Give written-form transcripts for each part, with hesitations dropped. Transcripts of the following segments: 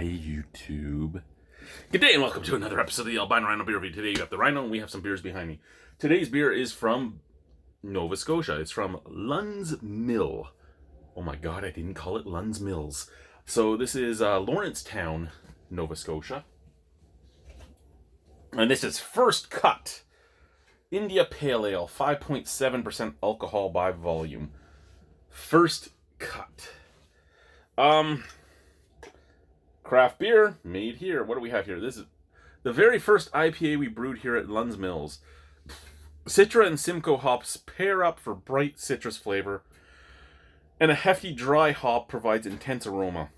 Hi, YouTube. Good day and welcome to another episode of the Albino Rhino Beer Review. Today you got the Rhino and we have some beers behind me. Today's beer is from Nova Scotia. It's from Lunn's Mill. Oh my god, I didn't call it Lunn's Mills. So this is Lawrencetown, Nova Scotia. And this is First Cut India Pale Ale, 5.7% alcohol by volume. First Cut. Craft beer made here. What do we have here? This is the very first IPA we brewed here at Lunn's Mills. Citra and Simcoe hops pair up for bright citrus flavor, and a hefty dry hop provides intense aroma.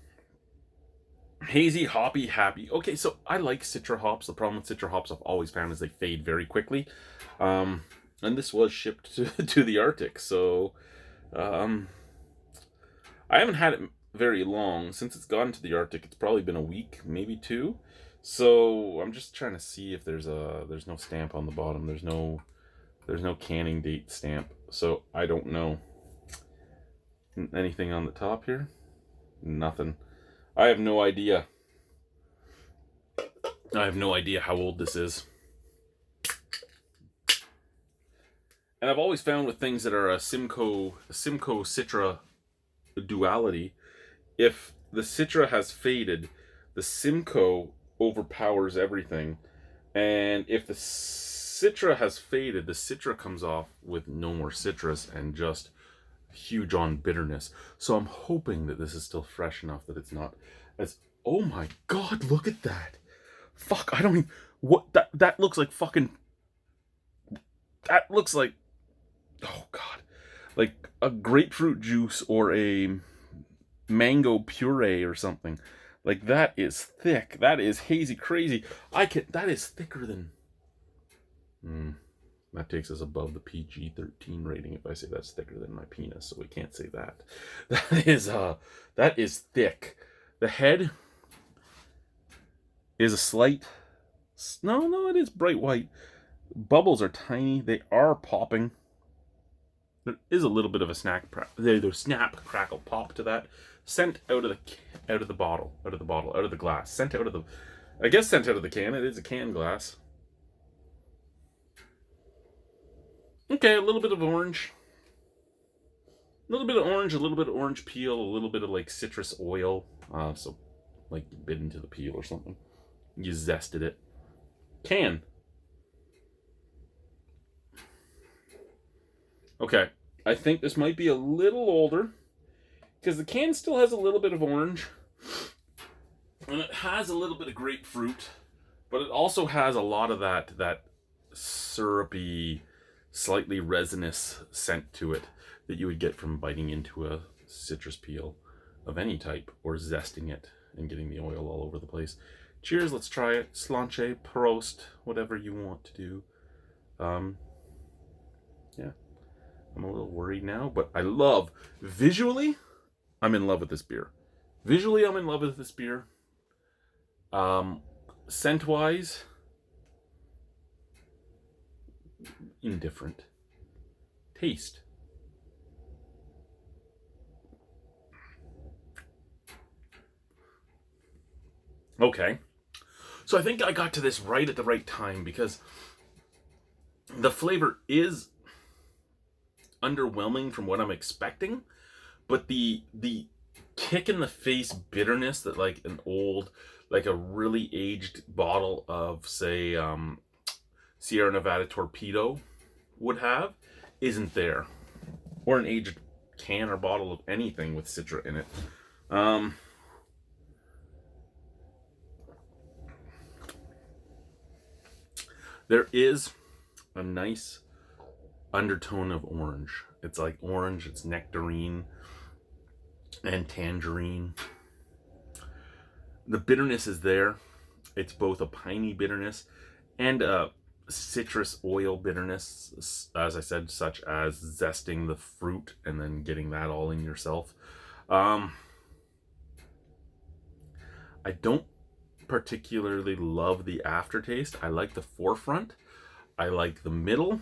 Hazy, hoppy, happy. Okay, so I like Citra hops. The problem with Citra hops I've always found is they fade very quickly. And this was shipped to the Arctic, so I haven't had it very long. Since it's gone to the Arctic, it's probably been a week, maybe two. So I'm just trying to see if there's no stamp on the bottom. There's no canning date stamp, so I don't know. Anything on the top here? Nothing. I have no idea. I have no idea how old this is. And I've always found with things that are a Simcoe Citra duality, if the Citra has faded, the Simcoe overpowers everything. And if the Citra has faded, the Citra comes off with no more citrus and just huge on bitterness. So I'm hoping that this is still fresh enough that it's not as... Oh my god, look at that. Fuck, I don't even... What? That looks like fucking... That looks like... Oh god. Like a grapefruit juice or a mango puree or something. Like, that is thick. That is hazy crazy. That is thicker than... That takes us above the PG-13 rating if I say that's thicker than my penis, so we can't say that. That is thick. The head is a slight... No, it is bright white. Bubbles are tiny. They are popping. There is a little bit of a snap, crackle, pop to that. Sent out of the bottle, out of the glass. Sent out of the can. It is a can glass. Okay, a little bit of orange. A little bit of orange peel, a little bit of like citrus oil. So like you bit into the peel or something. You zested it. Can. Okay, I think this might be a little older because the can still has a little bit of orange and it has a little bit of grapefruit, but it also has a lot of that syrupy, slightly resinous scent to it that you would get from biting into a citrus peel of any type or zesting it and getting the oil all over the place. Cheers, let's try it. Slanche, Prost, whatever you want to do. Yeah. I'm a little worried now, but visually, I'm in love with this beer. Scent-wise, indifferent. Taste. Okay. So I think I got to this right at the right time because the flavor is underwhelming from what I'm expecting, but the kick in the face bitterness that like a really aged bottle of, say, Sierra Nevada Torpedo would have isn't there, or an aged can or bottle of anything with Citra in it. There is a nice undertone of orange. It's like orange, it's nectarine and tangerine. The bitterness is there. It's both a piney bitterness and a citrus oil bitterness, as I said, such as zesting the fruit and then getting that all in yourself. I don't particularly love the aftertaste. I like the forefront. I like the middle.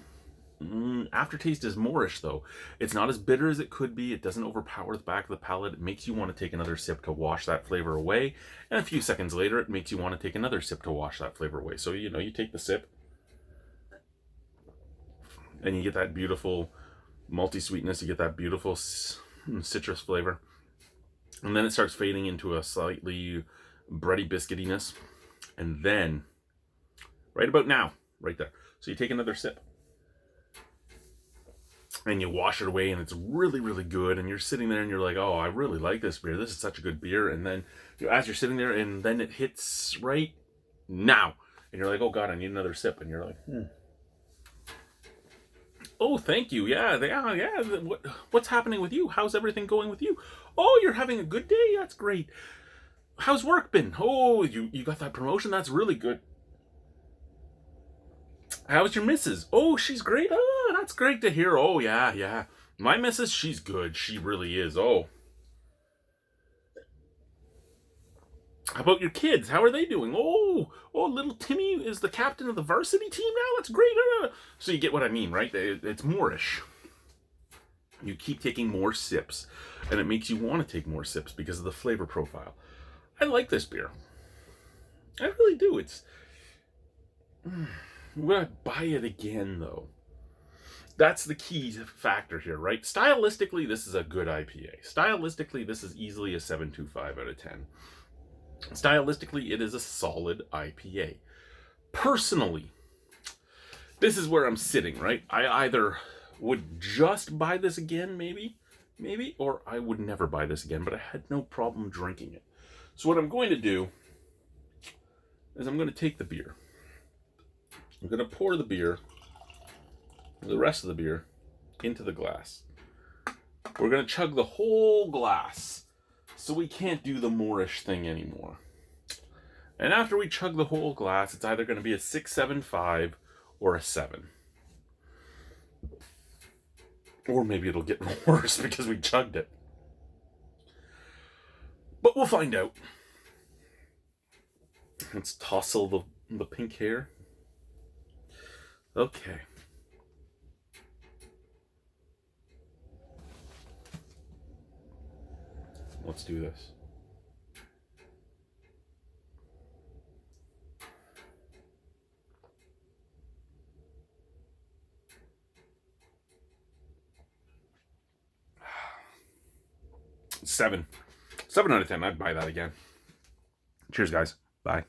Aftertaste is moreish, though. It's not as bitter as it could be. It doesn't overpower the back of the palate. It makes you want to take another sip to wash that flavor away. And a few seconds later, it makes you want to take another sip to wash that flavor away. So, you take the sip, and you get that beautiful malty sweetness. You get that beautiful citrus flavor. And then it starts fading into a slightly bready biscuitiness. And then, right about now, right there. So you take another sip. And you wash it away, and it's really, really good. And you're sitting there, and you're like, oh, I really like this beer. This is such a good beer. And then, as you're sitting there, and then it hits right now. And you're like, oh, God, I need another sip. And you're like, oh, thank you. Yeah. What's happening with you? How's everything going with you? Oh, you're having a good day? That's great. How's work been? Oh, you got that promotion? That's really good. How's your missus? Oh, she's great. Oh, that's great to hear. Oh, yeah. My missus, she's good. She really is. Oh. How about your kids? How are they doing? Oh, little Timmy is the captain of the varsity team now? That's great. So you get what I mean, right? It's moreish. You keep taking more sips, and it makes you want to take more sips because of the flavor profile. I like this beer. I really do. Would I buy it again, though? That's the key factor here, right? Stylistically, this is a good IPA. Stylistically, this is easily a 7.25 out of 10. Stylistically, it is a solid IPA. Personally, this is where I'm sitting, right? I either would just buy this again, maybe, or I would never buy this again, but I had no problem drinking it. So what I'm going to do is I'm going to take the beer. I'm going to pour the beer, the rest of the beer, into the glass. We're going to chug the whole glass, so we can't do the moreish thing anymore. And after we chug the whole glass, it's either going to be a 6.75 or a 7. Or maybe it'll get worse because we chugged it. But we'll find out. Let's tousle the pink hair. Okay. Let's do this. Seven out of 10. I'd buy that again. Cheers, guys. Bye.